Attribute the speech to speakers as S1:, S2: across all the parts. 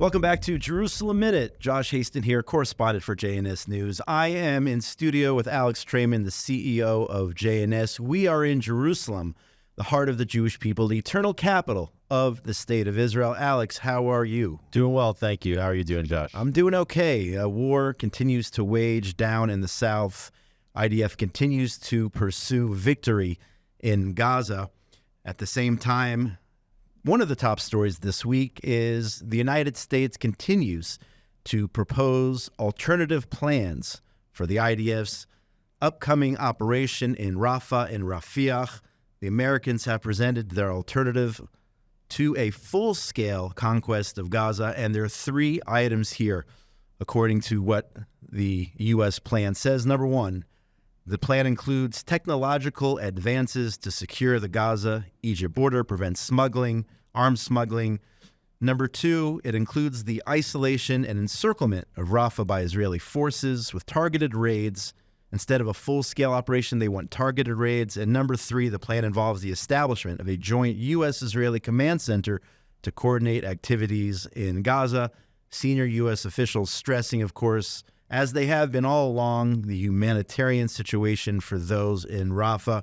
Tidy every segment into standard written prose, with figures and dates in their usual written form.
S1: Welcome back to Jerusalem Minute. Josh Hasten here, correspondent for JNS News. I am in studio with Alex Traiman, the CEO of JNS. We are in Jerusalem, the heart of the Jewish people, the eternal capital of the state of Israel. Alex, how are you?
S2: Doing well, thank you. How are you doing, Josh?
S1: I'm doing okay. War continues to wage down in the south. IDF continues to pursue victory in Gaza. At the same time, one of the top stories this week is the United States continues to propose alternative plans for the IDF's upcoming operation in Rafah and Rafah. The Americans have presented their alternative to a full-scale conquest of Gaza, and there are three items here, according to what the U.S. plan says. Number one, the plan includes technological advances to secure the Gaza-Egypt border, prevent smuggling, arms smuggling. Number two, it includes the isolation and encirclement of Rafah by Israeli forces with targeted raids. Instead of a full-scale operation, they want targeted raids. And number three, the plan involves the establishment of a joint U.S.-Israeli command center to coordinate activities in Gaza. Senior U.S. officials stressing, of course, as they have been all along, the humanitarian situation for those in Rafah.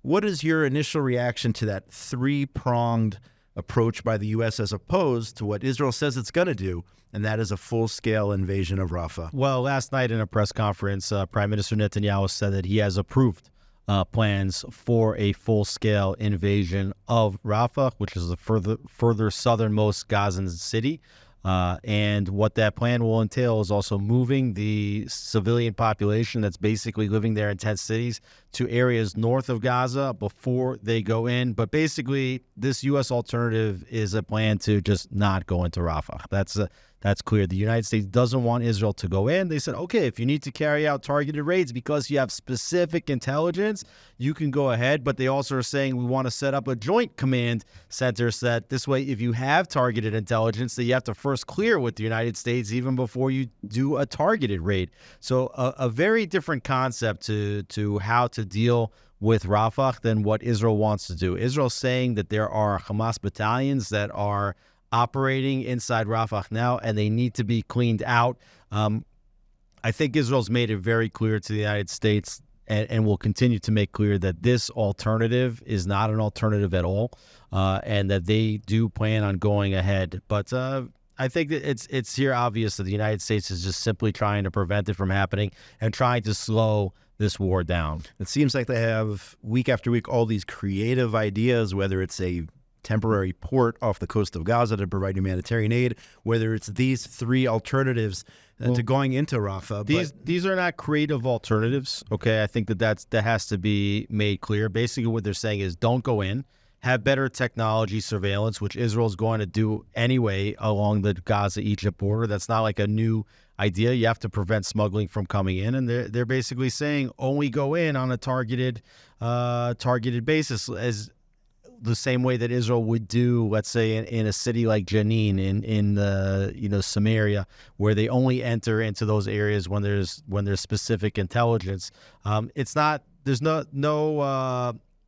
S1: What is your initial reaction to that three-pronged approach by the U.S. as opposed to what Israel says it's going to do, and that is a full-scale invasion of Rafah?
S2: Well, last night in a press conference, Prime Minister Netanyahu said that he has approved plans for a full-scale invasion of Rafah, which is the further southernmost Gazan city. And what that plan will entail is also moving the civilian population that's basically living there in tent cities to areas north of Gaza before they go in. But basically, this U.S. alternative is a plan to just not go into Rafah. That's clear. The United States doesn't want Israel to go in. They said, okay, if you need to carry out targeted raids because you have specific intelligence, you can go ahead. But they also are saying we want to set up a joint command center so that this way, if you have targeted intelligence, that you have to first clear with the United States even before you do a targeted raid. So a very different concept to how to deal with Rafah than what Israel wants to do. Israel's saying that there are Hamas battalions that are operating inside Rafah now, and they need to be cleaned out. I think Israel's made it very clear to the United States and will continue to make clear that this alternative is not an alternative at all, and that they do plan on going ahead. But I think that it's here obvious that the United States is just simply trying to prevent it from happening and trying to slow this war down.
S1: It seems like they have, week after week, all these creative ideas, whether it's a temporary port off the coast of Gaza to provide humanitarian aid, whether it's these three alternatives to going into Rafah.
S2: These are not creative alternatives, okay? I think that has to be made clear. Basically, what they're saying is don't go in, have better technology surveillance, which Israel's going to do anyway along the Gaza-Egypt border. That's not like a new idea. You have to prevent smuggling from coming in, and they're basically saying only go in on a targeted basis, as the same way that Israel would do, let's say, in a city like Jenin, in Samaria, where they only enter into those areas when there's specific intelligence. It's not. There's no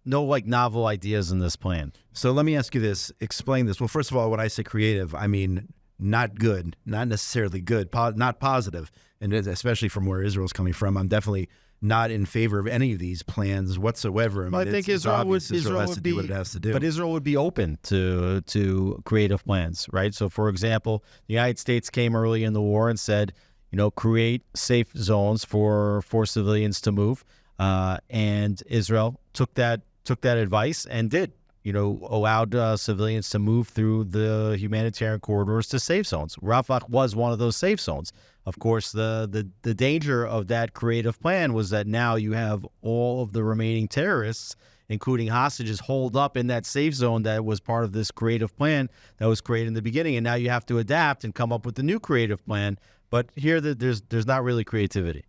S2: like novel ideas in this plan.
S1: So let me ask you this. Explain this. Well, first of all, when I say creative, I mean not good, not necessarily good, not positive, and especially from where Israel's coming from. I'm definitely not in favor of any of these plans whatsoever.
S2: I think Israel has to
S1: do what it has to do.
S2: But Israel would be open to creative plans, right? So, for example, the United States came early in the war and said, create safe zones for civilians to move, and Israel took that advice and did. Allowed civilians to move through the humanitarian corridors to safe zones. Rafah was one of those safe zones. Of course, the danger of that creative plan was that now you have all of the remaining terrorists, including hostages, holed up in that safe zone that was part of this creative plan that was created in the beginning. And now you have to adapt and come up with a new creative plan. But here, there's not really creativity.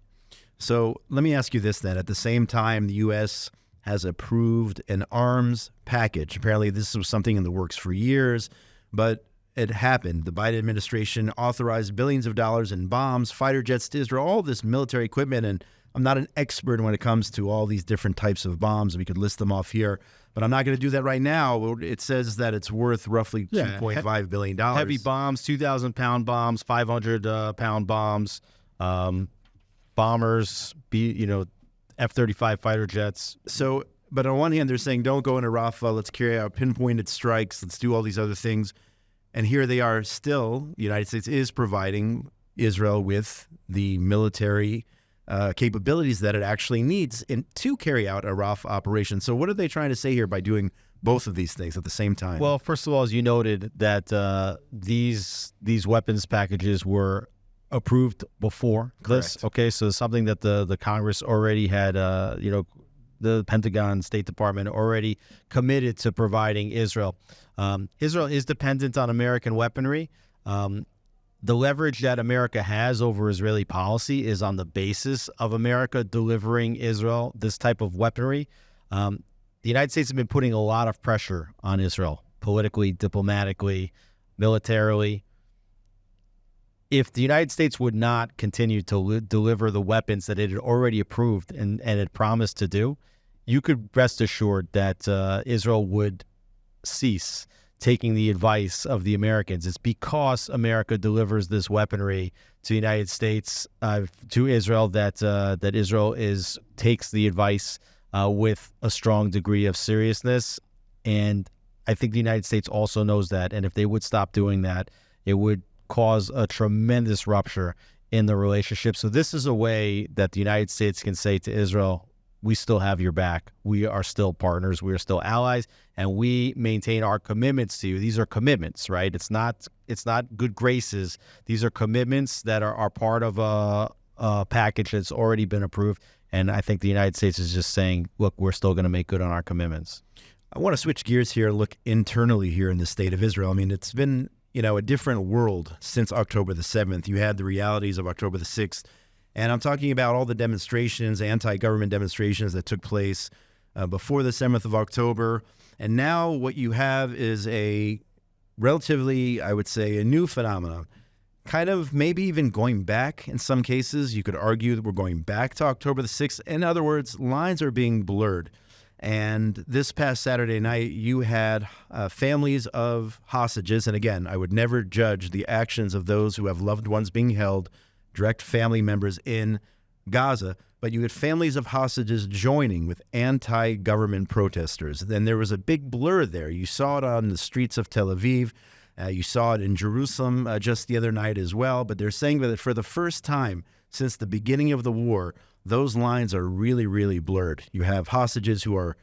S1: So let me ask you this then. At the same time, the U.S. has approved an arms package. Apparently, this was something in the works for years, but it happened. The Biden administration authorized billions of dollars in bombs, fighter jets to Israel, all this military equipment, and I'm not an expert when it comes to all these different types of bombs. We could list them off here, but I'm not going to do that right now. It says that it's worth roughly $2.5 billion.
S2: Heavy bombs, 2,000-pound bombs, 500-pound bombs, bombers, F-35 fighter jets.
S1: So, but on one hand, they're saying, don't go into Rafah. Let's carry out pinpointed strikes. Let's do all these other things. And here they are still. The United States is providing Israel with the military capabilities that it actually needs to carry out a Rafah operation. So what are they trying to say here by doing both of these things at the same time?
S2: Well, first of all, as you noted, that these weapons packages were approved before this. Okay, so something that the Congress already had, the Pentagon, State Department already committed to providing Israel. Israel is dependent on American weaponry. The leverage that America has over Israeli policy is on the basis of America delivering Israel this type of weaponry. The United States has been putting a lot of pressure on Israel, politically, diplomatically, militarily. If the United States would not continue to deliver the weapons that it had already approved and had promised to do, you could rest assured that Israel would cease taking the advice of the Americans. It's because America delivers this weaponry to the United States, to Israel, that Israel takes the advice with a strong degree of seriousness. And I think the United States also knows that. And if they would stop doing that, it would cause a tremendous rupture in the relationship. So this is a way that the United States can say to Israel, we still have your back. We are still partners. We are still allies, and we maintain our commitments to you. These are commitments, right? It's not good graces. These are commitments that are part of a package that's already been approved. And I think the United States is just saying, look, we're still going to make good on our commitments.
S1: I want to switch gears here and look internally here in the state of Israel. I mean, it's been a different world since October the 7th. You had the realities of October the 6th. And I'm talking about all the demonstrations, anti-government demonstrations that took place before the 7th of October. And now what you have is a relatively, I would say, a new phenomenon. Kind of maybe even going back in some cases. You could argue that we're going back to October the 6th. In other words, lines are being blurred. And this past Saturday night, you had families of hostages. And again, I would never judge the actions of those who have loved ones being held, direct family members in Gaza. But you had families of hostages joining with anti-government protesters. Then there was a big blur there. You saw it on the streets of Tel Aviv. You saw it in Jerusalem just the other night as well. But they're saying that for the first time since the beginning of the war, those lines are really, really blurred. You have hostages who are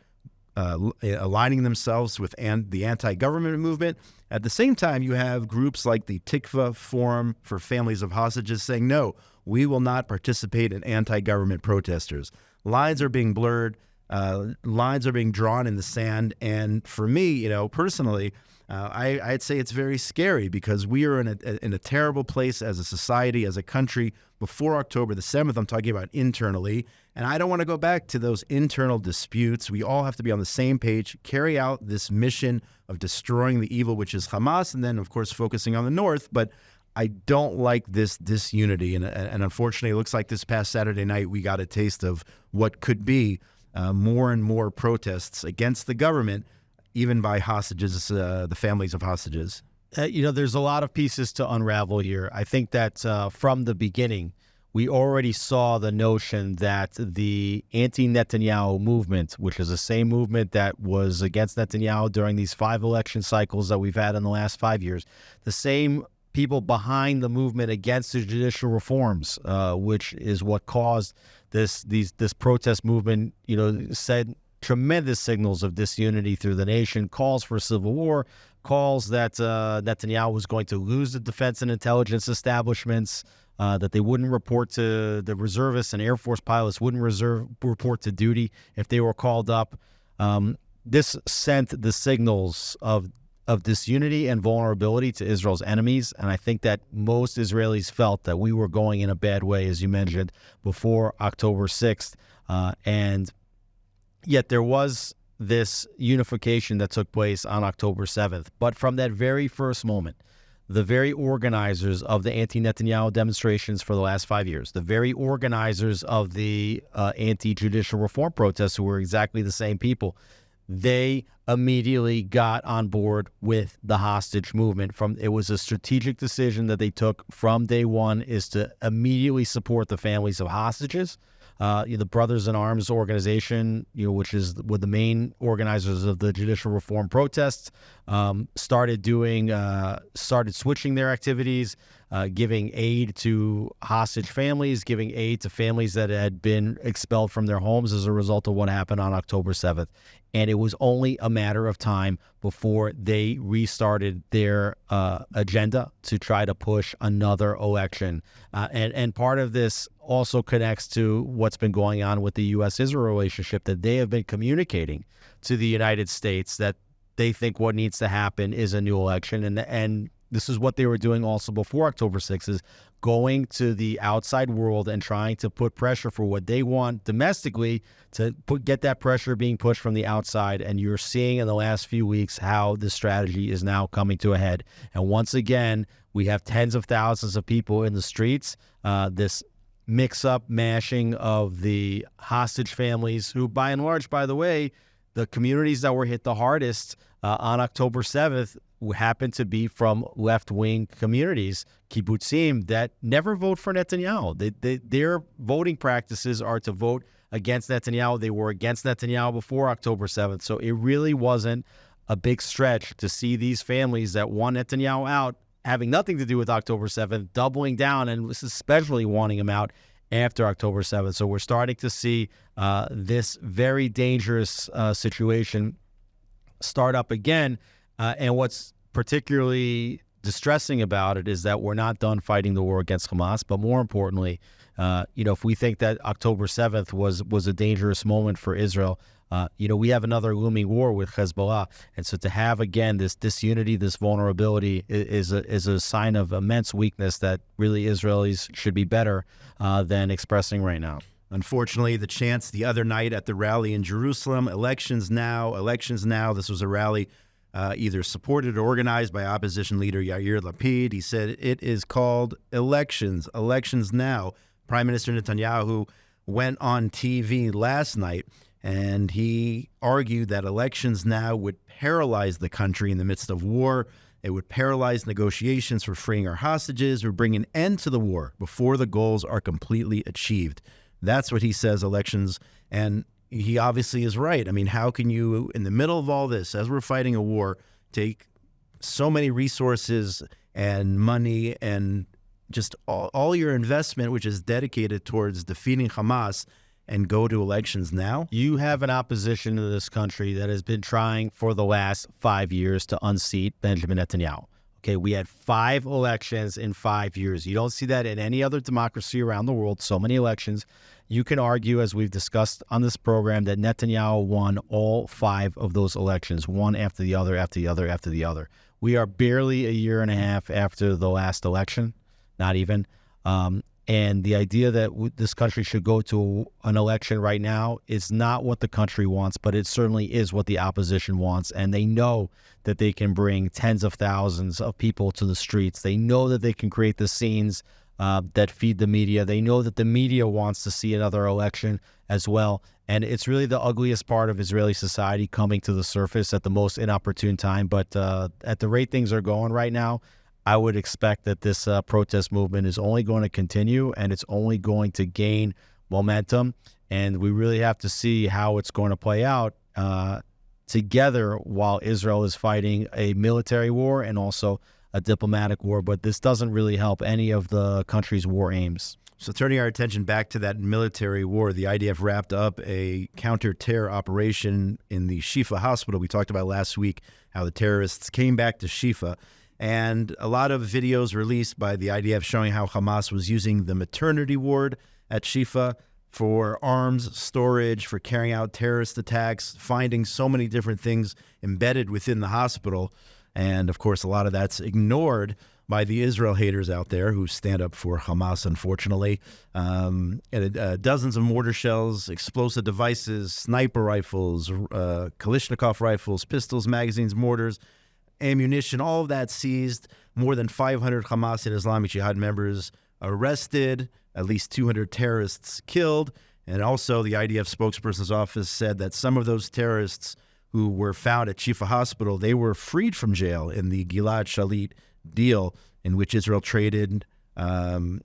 S1: aligning themselves with the anti-government movement. At the same time, you have groups like the Tikva Forum for Families of Hostages saying, no, we will not participate in anti-government protesters. Lines are being blurred. Lines are being drawn in the sand. And for me, personally, I'd say it's very scary because we are in a terrible place as a society, as a country before October the 7th. I'm talking about internally. And I don't want to go back to those internal disputes. We all have to be on the same page, carry out this mission of destroying the evil, which is Hamas, and then, of course, focusing on the north. But I don't like this disunity. And unfortunately, it looks like this past Saturday night, we got a taste of what could be more and more protests against the government, even by hostages, the families of hostages.
S2: There's a lot of pieces to unravel here. I think that from the beginning, we already saw the notion that the anti-Netanyahu movement, which is the same movement that was against Netanyahu during these 5 election cycles that we've had in the last 5 years, the same people behind the movement against the judicial reforms, which is what caused this protest movement, said tremendous signals of disunity through the nation, calls for civil war, calls that Netanyahu was going to lose the defense and intelligence establishments, that they wouldn't report to the reservists and Air Force pilots, wouldn't report to duty if they were called up. This sent the signals of disunity and vulnerability to Israel's enemies, and I think that most Israelis felt that we were going in a bad way, as you mentioned, before October 6th, and yet there was this unification that took place on October 7th. But from that very first moment, the very organizers of the anti-Netanyahu demonstrations for the last 5 years, the very organizers of the anti-judicial reform protests, who were exactly the same people, they immediately got on board with the hostage movement. It was a strategic decision that they took from day one, is to immediately support the families of hostages. The Brothers in Arms organization, which is with the main organizers of the judicial reform protests, started switching their activities, giving aid to hostage families, giving aid to families that had been expelled from their homes as a result of what happened on October 7th. And it was only a matter of time before they restarted their agenda to try to push another election. And part of this also connects to what's been going on with the U.S.-Israel relationship, that they have been communicating to the United States that they think what needs to happen is a new election. And this is what they were doing also before October 6th, is going to the outside world and trying to put pressure for what they want domestically, to get that pressure being pushed from the outside. And you're seeing in the last few weeks how this strategy is now coming to a head. And once again, we have tens of thousands of people in the streets, this mix-up, mashing of the hostage families, who by and large, by the way, the communities that were hit the hardest on October 7th happen to be from left-wing communities, kibbutzim, that never vote for Netanyahu. Their voting practices are to vote against Netanyahu. They were against Netanyahu before October 7th. So it really wasn't a big stretch to see these families that want Netanyahu out, having nothing to do with October 7th, doubling down, and especially wanting him out after October 7th. So we're starting to see this very dangerous situation start up again. And what's particularly distressing about it is that we're not done fighting the war against Hamas. But more importantly, if we think that October 7th was a dangerous moment for Israel, we have another looming war with Hezbollah. And so to have, again, this disunity, this vulnerability is a sign of immense weakness that really Israelis should be better than expressing right now.
S1: Unfortunately, the chants the other night at the rally in Jerusalem, elections now, elections now. This was a rally either supported or organized by opposition leader Yair Lapid. He said it is called elections now. Prime Minister Netanyahu went on TV last night, and he argued that elections now would paralyze the country in the midst of war. It would paralyze negotiations for freeing our hostages, would bring an end to the war before the goals are completely achieved. That's what he says, elections. And he obviously is right. I mean, how can you, in the middle of all this, as we're fighting a war, take so many resources and money and just all your investment, which is dedicated towards defeating Hamas, and go to elections now?
S2: You have an opposition in this country that has been trying for the last 5 years to unseat Benjamin Netanyahu. Okay, we had 5 elections in 5 years. You don't see that in any other democracy around the world, so many elections. You can argue, as we've discussed on this program, that Netanyahu won all 5 of those elections, one after the other, after the other, after the other. We are barely a year and a half after the last election, not even. And the idea that this country should go to an election right now is not what the country wants, but it certainly is what the opposition wants. And they know that they can bring tens of thousands of people to the streets. They know that they can create the scenes that feed the media. They know that the media wants to see another election as well. And it's really the ugliest part of Israeli society coming to the surface at the most inopportune time. But at the rate things are going right now, I would expect that this protest movement is only going to continue, and it's only going to gain momentum. And we really have to see how it's going to play out together while Israel is fighting a military war and also a diplomatic war. But this doesn't really help any of the country's war aims.
S1: So turning our attention back to that military war, the IDF wrapped up a counter-terror operation in the Shifa hospital. We talked about last week how the terrorists came back to Shifa. And a lot of videos released by the IDF showing how Hamas was using the maternity ward at Shifa for arms storage, for carrying out terrorist attacks, finding so many different things embedded within the hospital. And, of course, a lot of that's ignored by the Israel haters out there who stand up for Hamas, unfortunately. Dozens of mortar shells, explosive devices, sniper rifles, Kalashnikov rifles, pistols, magazines, mortars, ammunition, all of that seized. more than 500 Hamas and Islamic Jihad members arrested, at least 200 terrorists killed. And also the IDF spokesperson's office said that some of those terrorists who were found at Shifa Hospital, they were freed from jail in the Gilad Shalit deal, in which Israel traded when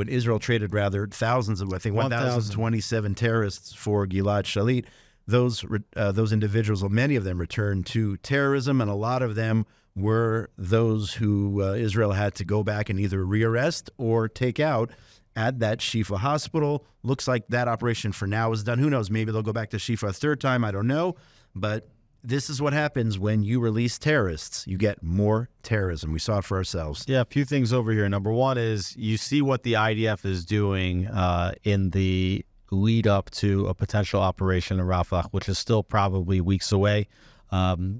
S1: Israel traded thousands of, I think, 1,027 terrorists for Gilad Shalit. Those individuals, well, many of them returned to terrorism, and a lot of them were those who Israel had to go back and either rearrest or take out at that Shifa hospital. Looks like that operation for now is done. Who knows? Maybe they'll go back to Shifa a third time. I don't know. But this is what happens when you release terrorists. You get more terrorism. We saw it for ourselves.
S2: Yeah, a few things over here. Number one is you see what the IDF is doing in the lead up to a potential operation in Rafah, which is still probably weeks away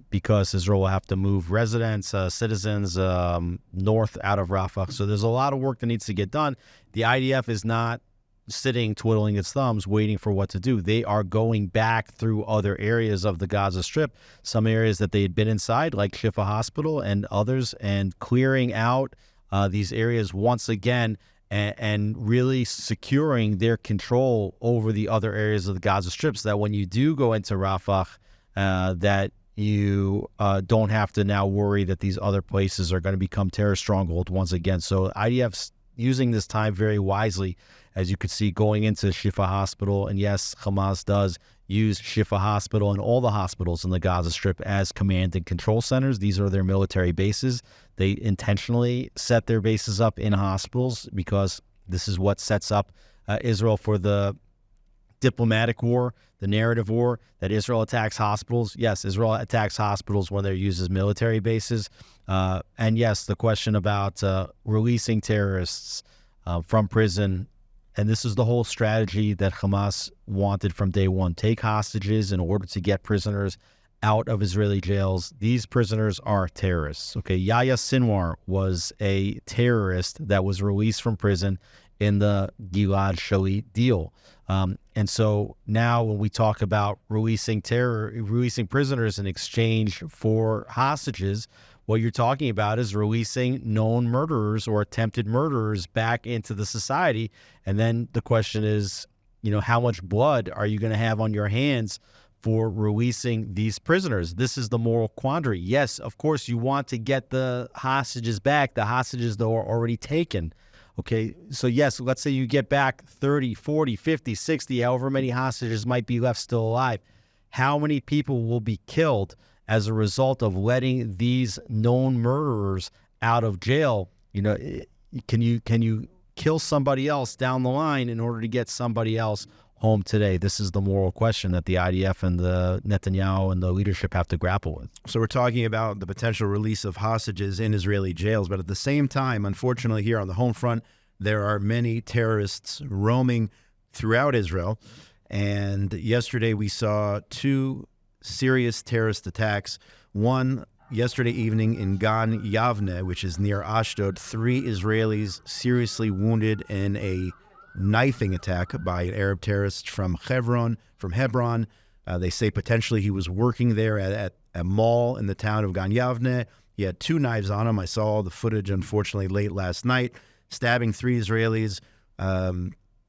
S2: because Israel will have to move residents, citizens north out of Rafah. So there's a lot of work that needs to get done. The IDF is not sitting twiddling its thumbs waiting for what to do. They are going back through other areas of the Gaza Strip, some areas that they had been inside, like Shifa Hospital and others, and clearing out these areas once again and really securing their control over the other areas of the Gaza Strip, so that when you do go into Rafah, that you don't have to now worry that these other places are going to become terror stronghold once again. So IDF's using this time very wisely, as you could see, going into Shifa Hospital. And yes, Hamas does use Shifa Hospital and all the hospitals in the Gaza Strip as command and control centers. These are their military bases. They intentionally set their bases up in hospitals because this is what sets up Israel for the diplomatic war, the narrative war, that Israel attacks hospitals. Yes, Israel attacks hospitals when they're used as military bases. And yes, the question about releasing terrorists from prison, and this is the whole strategy that Hamas wanted from day one. Take hostages in order to get prisoners out of Israeli jails. These prisoners are terrorists. Okay, Yahya Sinwar was a terrorist that was released from prison in the Gilad Shalit deal. And so now when we talk about releasing prisoners in exchange for hostages, what you're talking about is releasing known murderers or attempted murderers back into the society. And then the question is, how much blood are you going to have on your hands for releasing these prisoners? This is the moral quandary. Yes, of course, you want to get the hostages back, the hostages that are already taken. Okay, so yes, let's say you get back 30, 40, 50, 60, however many hostages might be left still alive. How many people will be killed as a result of letting these known murderers out of jail? Can you kill somebody else down the line in order to get somebody else home today? This is the moral question that the IDF and the Netanyahu and the leadership have to grapple with.
S1: So we're talking about the potential release of hostages in Israeli jails, but at the same time, unfortunately, here on the home front, there are many terrorists roaming throughout Israel. And yesterday we saw two serious terrorist attacks. One yesterday evening in Gan Yavneh, which is near Ashdod. 3 Israelis seriously wounded in a knifing attack by an Arab terrorist from Hebron. They say potentially he was working there at a mall in the town of Gan Yavneh. He had 2 knives on him. I saw all the footage, unfortunately, late last night, stabbing 3 Israelis.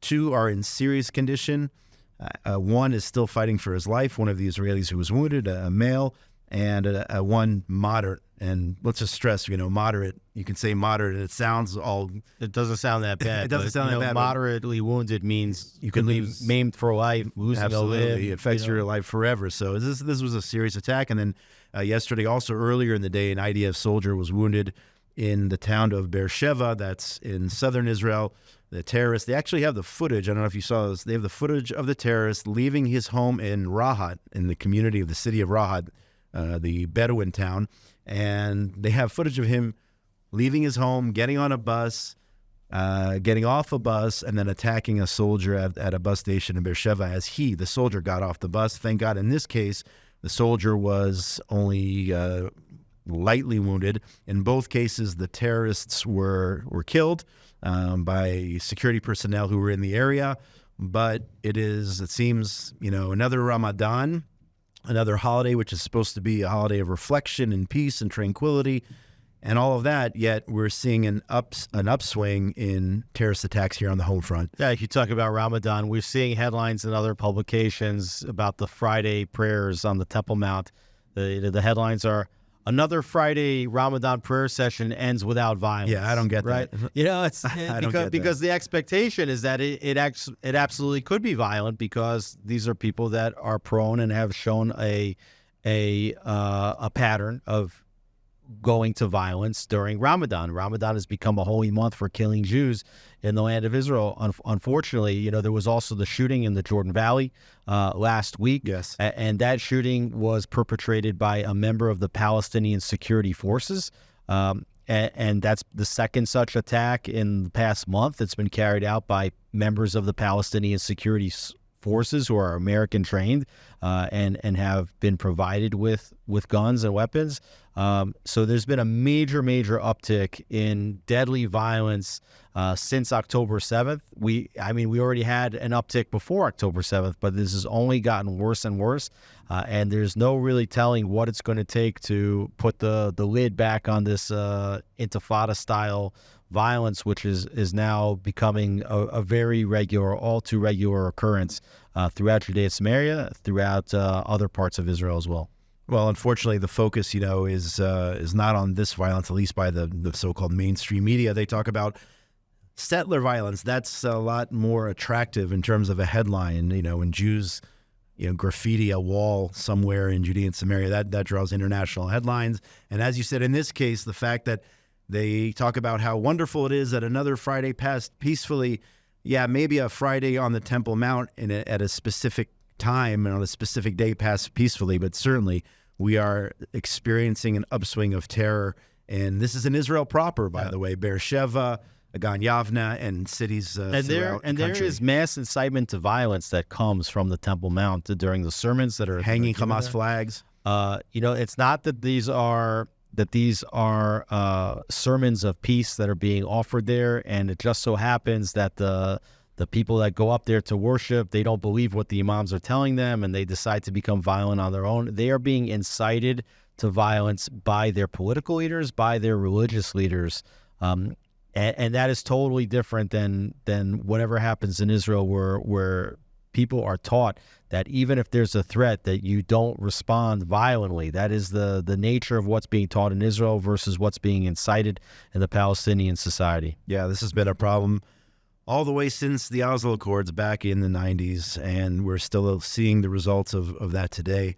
S1: 2 are in serious condition. One is still fighting for his life, one of the Israelis who was wounded, a male, and one moderate. And let's just stress, moderate. You can say moderate, and
S2: it doesn't sound that bad.
S1: It doesn't sound that bad.
S2: Moderately wounded means
S1: you can
S2: be maimed for life, losing
S1: absolutely.
S2: a limb.
S1: It affects your life forever. So this was a serious attack. And then yesterday, also earlier in the day, an IDF soldier was wounded in the town of Beer Sheba, that's in southern Israel. The terrorists, they actually have the footage. I don't know if you saw this. They have the footage of the terrorist leaving his home in Rahat, in the community of the city of Rahat, the Bedouin town. And they have footage of him leaving his home, getting on a bus, getting off a bus, and then attacking a soldier at a bus station in Beer Sheba as the soldier, got off the bus. Thank God in this case, the soldier was only lightly wounded. In both cases, the terrorists were killed by security personnel who were in the area. But it seems, another Ramadan, another holiday, which is supposed to be a holiday of reflection and peace and tranquility, and all of that, yet we're seeing an upswing in terrorist attacks here on the home front.
S2: Yeah, if you talk about Ramadan, we're seeing headlines in other publications about the Friday prayers on the Temple Mount. The headlines are, another Friday Ramadan prayer session ends without violence.
S1: Yeah, I don't get
S2: right?
S1: that.
S2: It's
S1: because
S2: the expectation is that it absolutely could be violent, because these are people that are prone and have shown a pattern of going to violence during Ramadan. Ramadan has become a holy month for killing Jews in the land of Israel. Unfortunately, there was also the shooting in the Jordan Valley last week.
S1: Yes.
S2: And that shooting was perpetrated by a member of the Palestinian Security Forces. And that's the second such attack in the past month. It's been carried out by members of the Palestinian Security Forces who are American trained and have been provided with guns and weapons. So there's been a major uptick in deadly violence since October 7th. We already had an uptick before October 7th, but this has only gotten worse and worse. And there's no really telling what it's going to take to put the lid back on this intifada-style violence, which is now becoming a very regular, all too regular occurrence throughout Judea and Samaria, throughout other parts of Israel as well.
S1: Well, unfortunately, the focus, is not on this violence, at least by the so-called mainstream media. They talk about settler violence. That's a lot more attractive in terms of a headline. When Jews, graffiti a wall somewhere in Judea and Samaria, that draws international headlines. And as you said, in this case, the fact that they talk about how wonderful it is that another Friday passed peacefully. Yeah, maybe a Friday on the Temple Mount at a specific time and on a specific day passed peacefully, but certainly we are experiencing an upswing of terror. And this is in Israel proper, by the way. Beer Sheba, Gan Yavneh, and cities throughout the country.
S2: There is mass incitement to violence that comes from the Temple Mount during the sermons that are
S1: hanging Hamas flags.
S2: It's not that these are sermons of peace that are being offered there, and it just so happens that the people that go up there to worship, they don't believe what the imams are telling them, and they decide to become violent on their own. They are being incited to violence by their political leaders, by their religious leaders, and that is totally different than whatever happens in Israel, where people are taught that even if there's a threat, that you don't respond violently. That is the nature of what's being taught in Israel versus what's being incited in the Palestinian society.
S1: Yeah, this has been a problem all the way since the Oslo Accords back in the 90s, and we're still seeing the results of that today.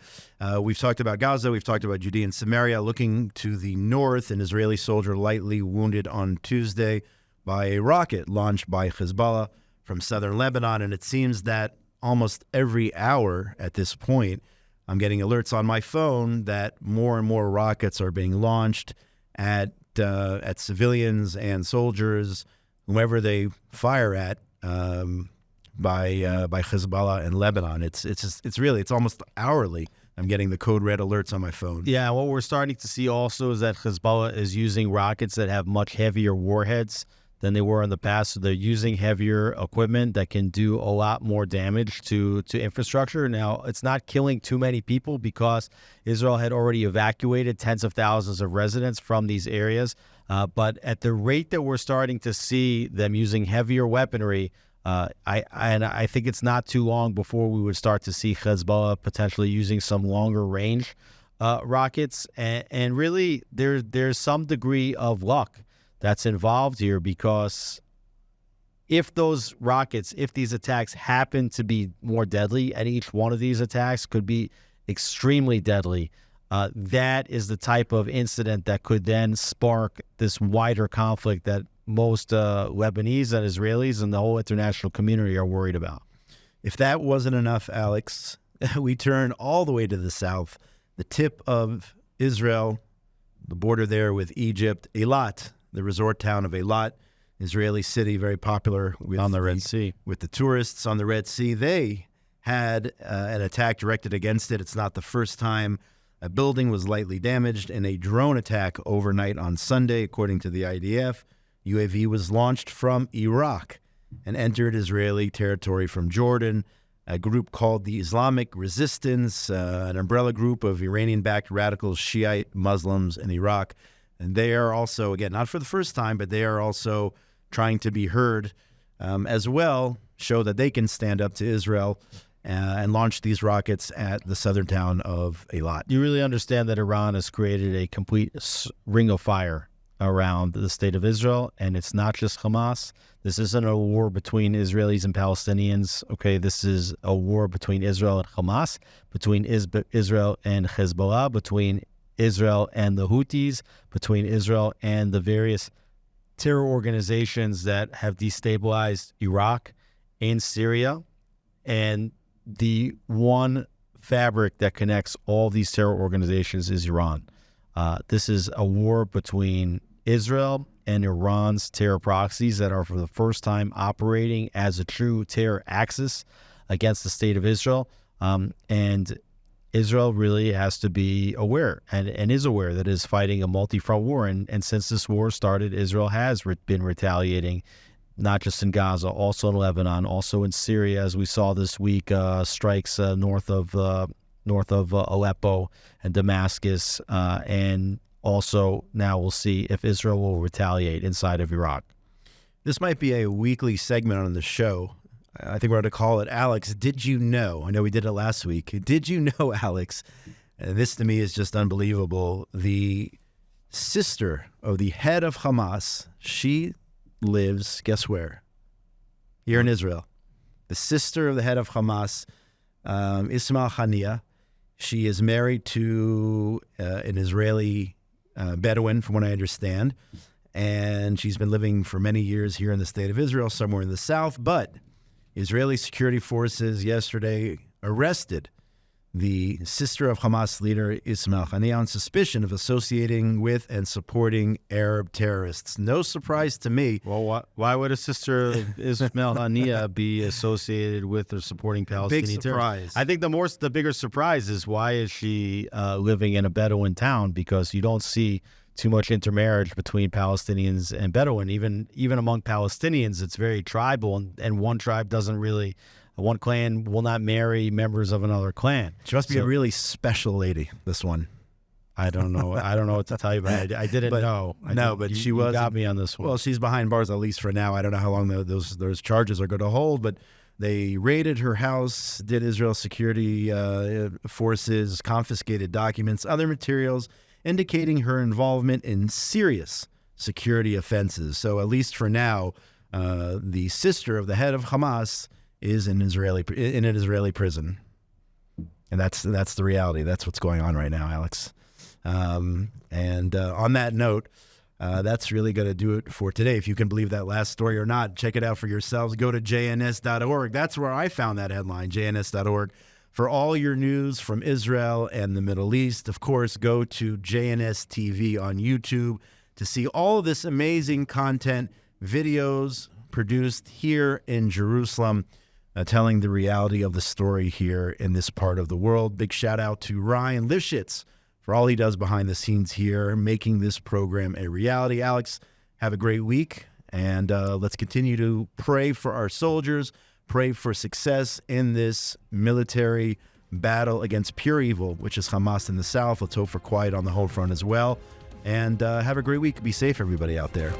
S1: We've talked about Gaza, we've talked about Judea and Samaria. Looking to the north, an Israeli soldier lightly wounded on Tuesday by a rocket launched by Hezbollah from southern Lebanon, and it seems that almost every hour at this point, I'm getting alerts on my phone that more and more rockets are being launched at civilians and soldiers, whoever they fire at, by Hezbollah and Lebanon. It's almost hourly. I'm getting the code red alerts on my phone.
S2: Yeah, what we're starting to see also is that Hezbollah is using rockets that have much heavier warheads than they were in the past. So they're using heavier equipment that can do a lot more damage to infrastructure. Now, it's not killing too many people because Israel had already evacuated tens of thousands of residents from these areas. But at the rate that we're starting to see them using heavier weaponry, I think it's not too long before we would start to see Hezbollah potentially using some longer range rockets. And really, there's some degree of luck that's involved here, because if those rockets, if these attacks happen to be more deadly, and each one of these attacks could be extremely deadly, that is the type of incident that could then spark this wider conflict that most Lebanese and Israelis and the whole international community are worried about.
S1: If that wasn't enough, Alex, we turn all the way to the south, the tip of Israel, the border there with Egypt, Eilat, the resort town of Eilat, Israeli city, very popular
S2: on the Red Sea.
S1: With the tourists on the Red Sea. They had an attack directed against it. It's not the first time. A building was lightly damaged in a drone attack overnight on Sunday, according to the IDF. UAV was launched from Iraq and entered Israeli territory from Jordan. A group called the Islamic Resistance, an umbrella group of Iranian-backed radical Shiite Muslims in Iraq. And they are also, again, not for the first time, but they are also trying to be heard as well, show that they can stand up to Israel and launch these rockets at the southern town of Eilat.
S2: You really understand that Iran has created a complete ring of fire around the state of Israel, and it's not just Hamas. This isn't a war between Israelis and Palestinians. Okay, this is a war between Israel and Hamas, between Israel and Hezbollah, between Israel and the Houthis, between Israel and the various terror organizations that have destabilized Iraq and Syria. And the one fabric that connects all these terror organizations is Iran. This is a war between Israel and Iran's terror proxies that are for the first time operating as a true terror axis against the state of Israel. And Israel really has to be aware and is aware that it is fighting a multi-front war. And since this war started, Israel has been retaliating, not just in Gaza, also in Lebanon, also in Syria, as we saw this week, strikes north of Aleppo and Damascus, and also now we'll see if Israel will retaliate inside of Iraq.
S1: This might be a weekly segment on the show. I think we're going to call it, Alex, Did You Know? I know we did it last week. Did you know, Alex? And this to me is just unbelievable. The sister of the head of Hamas, she lives, guess where? Here in Israel. The sister of the head of Hamas, Ismail Haniyeh. She is married to an Israeli Bedouin, from what I understand. And she's been living for many years here in the state of Israel, somewhere in the south. But Israeli security forces yesterday arrested the sister of Hamas leader Ismail Haniyeh on suspicion of associating with and supporting Arab terrorists. No surprise to me.
S2: Well, why would a sister of Ismail Haniyeh be associated with or supporting Palestinian terrorists? I think the bigger surprise is, why is she living in a Bedouin town? Because you don't see too much intermarriage between Palestinians and Bedouin. Even among Palestinians, it's very tribal, and one tribe doesn't really. One clan will not marry members of another clan.
S1: She must be a really special lady, this one.
S2: I don't know. I don't know what to tell you, but I didn't know.
S1: She was.
S2: You got me on this one.
S1: Well, she's behind bars, at least for now. I don't know how long those charges are going to hold, but they raided her house, did Israel security forces, confiscated documents, other materials, indicating her involvement in serious security offenses. So at least for now, the sister of the head of Hamas is in an Israeli prison, and that's the reality. That's what's going on right now, Alex. On that note, that's really going to do it for today. If you can believe that last story or not, check it out for yourselves. Go to jns.org. That's where I found that headline, jns.org, for all your news from Israel and the Middle East. Of course, go to JNS TV on YouTube to see all of this amazing content, videos produced here in Jerusalem, telling the reality of the story here in this part of the world. Big shout out to Ryan Lifshitz for all he does behind the scenes here, making this program a reality. Alex, have a great week, and let's continue to pray for our soldiers, pray for success in this military battle against pure evil, which is Hamas in the south. Let's hope for quiet on the home front as well. And have a great week. Be safe, everybody out there.